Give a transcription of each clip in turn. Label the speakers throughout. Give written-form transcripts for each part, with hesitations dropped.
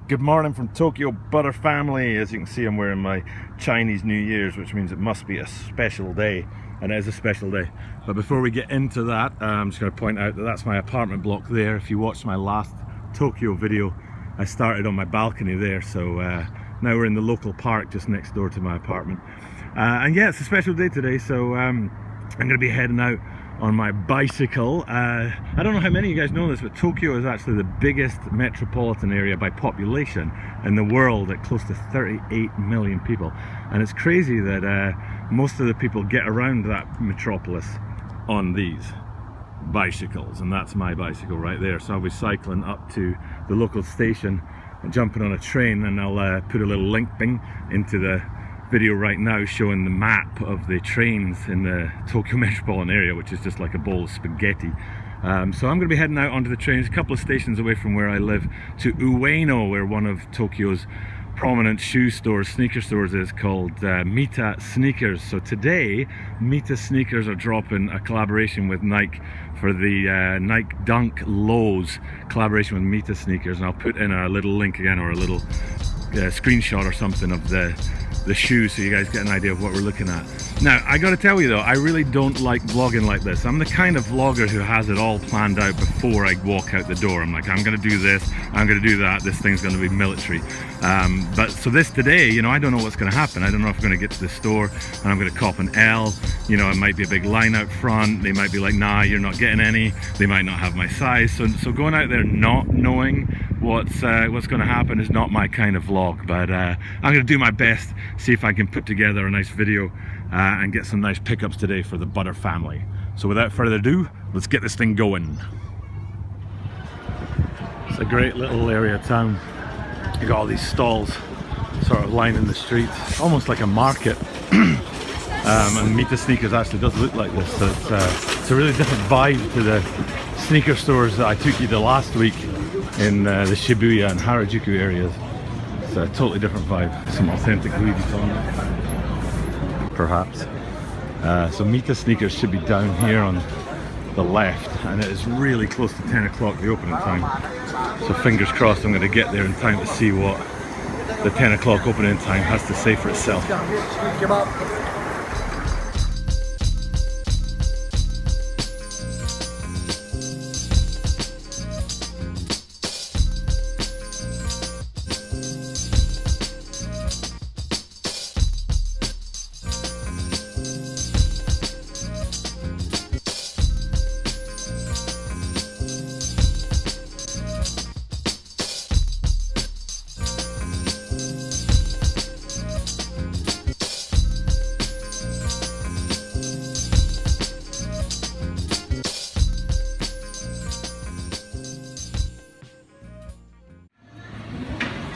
Speaker 1: Good morning from Tokyo Butter Family. As you can see, I'm wearing my Chinese New Year's, which means it must be a special day, and it is a special day. But before we get into that, I'm just going to point out that that's my apartment block there. If you watched my last Tokyo video, I started on my balcony there, so now we're in the local park just next door to my apartment. And yeah, it's a special day today, so I'm going to be heading out on my bicycle. I don't know how many of you guys know this, but Tokyo is actually the biggest metropolitan area by population in the world at close to 38 million people. And it's crazy that most of the people get around that metropolis on these bicycles, and that's my bicycle right there. So I'll be cycling up to the local station and jumping on a train, and I'll put a little link into the video right now showing the map of the trains in the Tokyo metropolitan area, which is just like a bowl of spaghetti. So I'm going to be heading out onto the trains a couple of stations away from where I live to Ueno, where one of Tokyo's prominent shoe stores, sneaker stores, is called Mita Sneakers. So today Mita Sneakers are dropping a collaboration with Nike for the Nike Dunk Lows collaboration with Mita Sneakers, and I'll put in a little link again, or a little screenshot or something of the shoes, so you guys get an idea of what we're looking at. Now, I gotta tell you though, I really don't like vlogging like this. I'm the kind of vlogger who has it all planned out before I walk out the door. I'm like, I'm gonna do this, I'm gonna do that, this thing's gonna be military. But so this today, you know, I don't know what's gonna happen. I don't know if I'm gonna get to the store and I'm gonna cop an L. You know, it might be a big line out front. They might be like, nah, you're not getting any. They might not have my size. So going out there not knowing what's going to happen is not my kind of vlog, but I'm going to do my best, see if I can put together a nice video and get some nice pickups today for the Butter family. So without further ado, let's get this thing going. It's a great little area of town. You got all these stalls sort of lining the streets, almost like a market. And Mita Sneakers actually does look like this, so it's a really different vibe to the sneaker stores that I took you to last week in the Shibuya and Harajuku areas. It's a totally different vibe. Some authentic Louis Vuitton, perhaps. So Mita Sneakers should be down here on the left, and it is really close to 10 o'clock, the opening time. So fingers crossed I'm going to get there in time to see what the 10 o'clock opening time has to say for itself.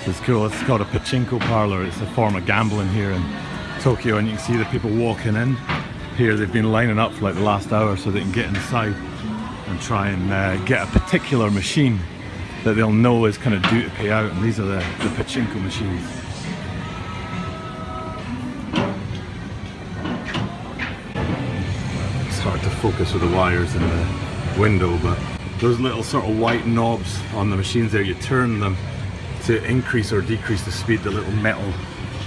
Speaker 1: This is cool. It's called a pachinko parlor. It's a form of gambling here in Tokyo, and you can see the people walking in here. They've been lining up for like the last hour so they can get inside and try and get a particular machine that they'll know is kind of due to pay out, and these are the pachinko machines. It's hard to focus with the wires in the window, but those little sort of white knobs on the machines there, you turn them to increase or decrease the speed. The little metal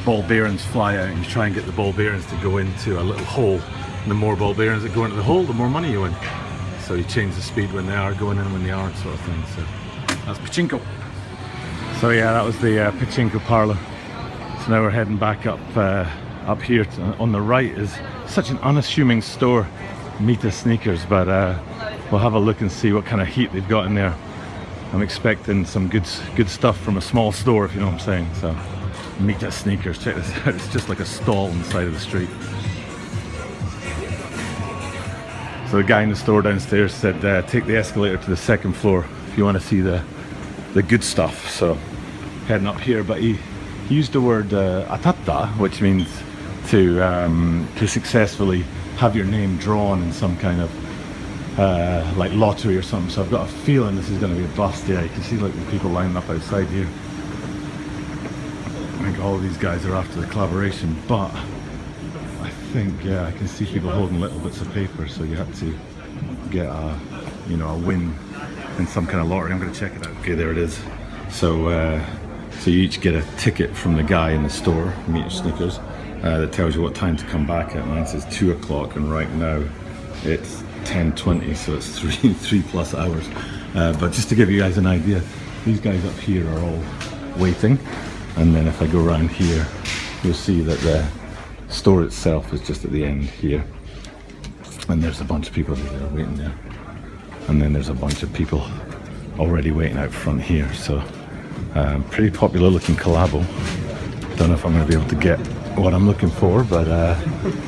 Speaker 1: ball bearings fly out, and you try and get the ball bearings to go into a little hole. And the more ball bearings that go into the hole, the more money you win. So you change the speed when they are going in, when they aren't, sort of thing. So that's pachinko. So yeah, that was the pachinko parlor. So now we're heading back up here. On the right is such an unassuming store, Mita Sneakers, but we'll have a look and see what kind of heat they've got in there. I'm expecting some good stuff from a small store, if you know what I'm saying. So Mita Sneakers, check this out. It's just like a stall on the side of the street. So the guy in the store downstairs said take the escalator to the second floor if you want to see the good stuff. So heading up here, but he used the word atatta, which means to successfully have your name drawn in some kind of like lottery or something. So I've got a feeling this is going to be a bust. Yeah, you can see like the people lining up outside here. I think all of these guys are after the collaboration, but I think, yeah, I can see people holding little bits of paper, so you have to get a, you know, a win in some kind of lottery. I'm going to check it out. Okay, there it is. So So you each get a ticket from the guy in the store, Mita Sneakers, that tells you what time to come back at. Mine says 2 o'clock, and right now it's 10:20, so it's three plus hours. But just to give you guys an idea, these guys up here are all waiting, and then if I go around here, you'll see that the store itself is just at the end here, and there's a bunch of people that are waiting there, and then there's a bunch of people already waiting out front here. So pretty popular looking collabo. Don't know if I'm going to be able to get what I'm looking for, but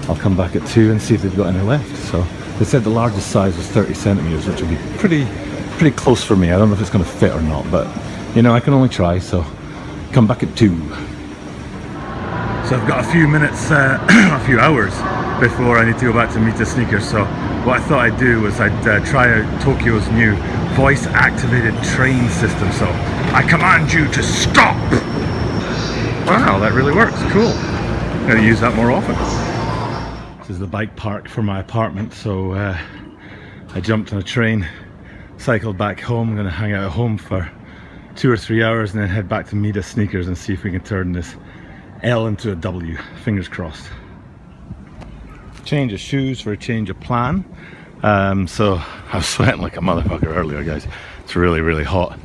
Speaker 1: I'll come back at 2 and see if they've got any left. So they said the largest size was 30 centimeters, which will be pretty close for me. I don't know if it's going to fit or not, but you know, I can only try. So come back at 2. So I've got a few minutes, a few hours before I need to go back to Mita Sneakers. So what I thought I'd do was I'd try out Tokyo's new voice-activated train system. So I command you to stop! Wow, that really works. Cool. I'm going to use that more often. This is the bike park for my apartment. So I jumped on a train, cycled back home. I'm going to hang out at home for 2 or 3 hours and then head back to Mita Sneakers and see if we can turn this L into a W. Fingers crossed. Change of shoes for a change of plan. So I was sweating like a motherfucker earlier, guys. It's really hot.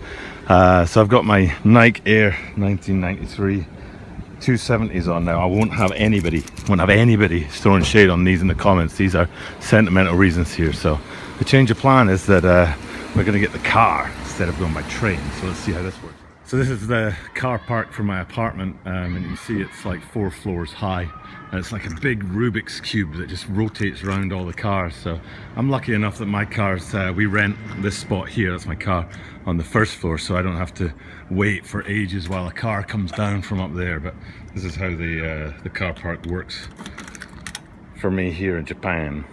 Speaker 1: So I've got my Nike Air 1993 270s on now. I won't have anybody throwing shade on these in the comments. These are sentimental reasons here. So the change of plan is that we're going to get the car instead of going by train. So let's see how this works. So this is the car park for my apartment, and you can see it's like 4 floors high, and it's like a big Rubik's cube that just rotates around all the cars. So I'm lucky enough that my cars, we rent this spot here, that's my car, on the 1st floor, so I don't have to wait for ages while a car comes down from up there. But this is how the car park works for me here in Japan.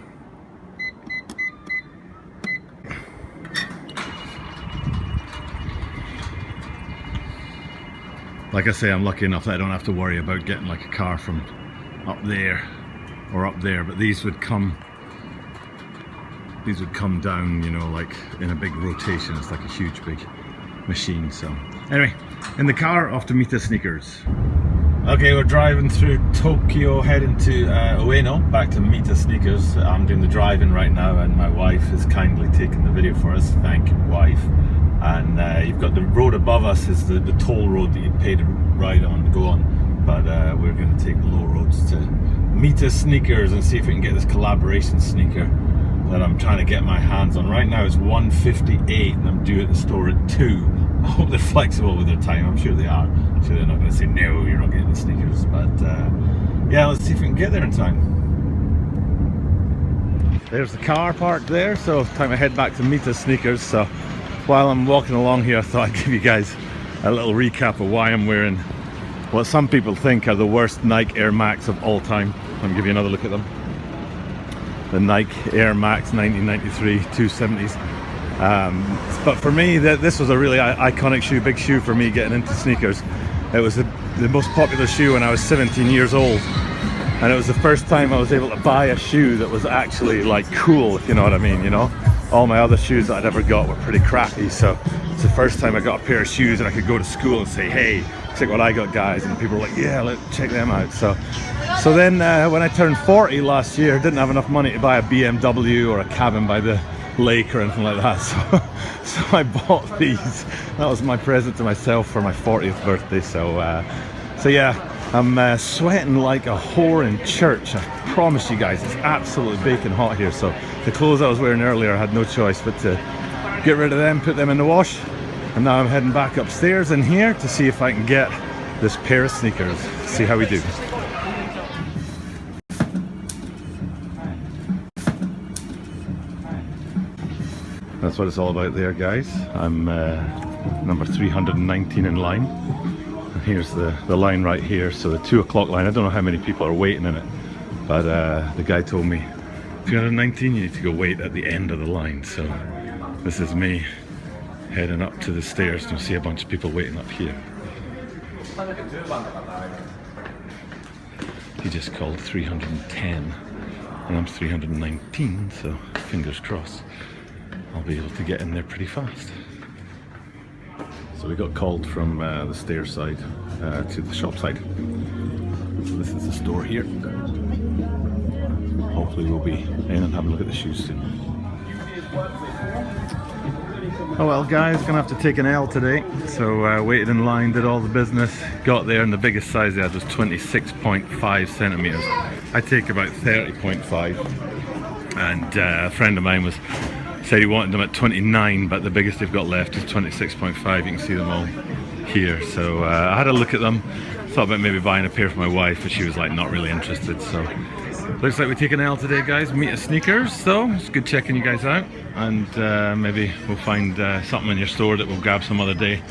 Speaker 1: Like I say, I'm lucky enough that I don't have to worry about getting like a car from up there or up there, but these would come down, you know, like in a big rotation. It's like a huge big machine. So anyway, in the car, off to Mita Sneakers. Okay, we're driving through Tokyo, heading to Ueno, back to Mita Sneakers. I'm doing the driving right now, and my wife has kindly taken the video for us. Thank you, wife. And you've got the road above us is the toll road that you pay to ride on, to go on. But we're going to take the low roads to Mita Sneakers and see if we can get this collaboration sneaker that I'm trying to get my hands on. Right now it's 1:58 and I'm due at the store at 2. I hope they're flexible with their time. I'm sure they are. I'm sure they're not going to say, no, you're not getting the sneakers. But yeah, let's see if we can get there in time. There's the car parked there, so time to head back to Mita Sneakers. So while I'm walking along here, I thought I'd give you guys a little recap of why I'm wearing what some people think are the worst Nike Air Max of all time. Let me give you another look at them. The Nike Air Max 1993 270s. But for me, this was a really iconic shoe, big shoe for me getting into sneakers. It was the most popular shoe when I was 17 years old. And it was the first time I was able to buy a shoe that was actually like cool, if you know what I mean, you know? All my other shoes that I'd ever got were pretty crappy, so it's the first time I got a pair of shoes and I could go to school and say, hey, check what I got, guys, and people were like, yeah, let's check them out. So then when I turned 40 last year, didn't have enough money to buy a BMW or a cabin by the lake or anything like that, so I bought these. That was my present to myself for my 40th birthday. So yeah, I'm sweating like a whore in church. I promise you guys, it's absolutely baking hot here. So the clothes I was wearing earlier, I had no choice but to get rid of them, put them in the wash. And now I'm heading back upstairs in here to see if I can get this pair of sneakers. See how we do. That's what it's all about there, guys. I'm number 319 in line. And here's the line right here. So the 2 o'clock line. I don't know how many people are waiting in it, but the guy told me 319, you need to go wait at the end of the line. So this is me heading up to the stairs to see a bunch of people waiting up here. He just called 310 and I'm 319, so fingers crossed I'll be able to get in there pretty fast. So we got called from the stairs side to the shop side. So this is the store here. Hopefully we'll be in and have a look at the shoes soon. Oh well guys, gonna have to take an L today. So waited in line, did all the business, got there, and the biggest size they had was 26.5 centimeters. I take about 30.5, and a friend of mine said he wanted them at 29, but the biggest they've got left is 26.5. You can see them all here. So I had a look at them, thought about maybe buying a pair for my wife, but she was like not really interested. So looks like we take an L today guys. Mita Sneakers, so it's good checking you guys out, and maybe we'll find something in your store that we'll grab some other day.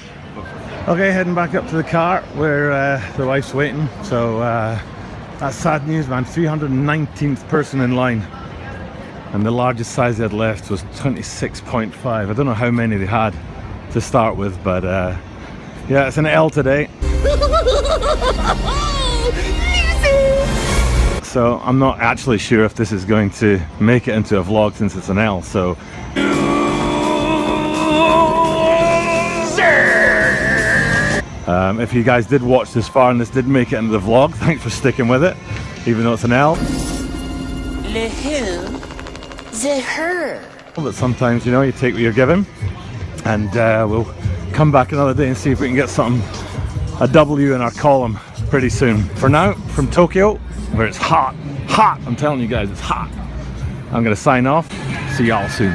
Speaker 1: Okay, heading back up to the car where the wife's waiting. So that's sad news, man. 319th person in line, and the largest size they had left was 26.5. I don't know how many they had to start with, but yeah, it's an L today. So I'm not actually sure if this is going to make it into a vlog since it's an L, so if you guys did watch this far and this did make it into the vlog, thanks for sticking with it, even though it's an L.
Speaker 2: Le who? The her.
Speaker 1: But sometimes, you know, you take what you're given, and we'll come back another day and see if we can get a W in our column pretty soon. For now, from Tokyo, where it's hot, I'm telling you guys, it's hot, I'm gonna sign off. See y'all soon.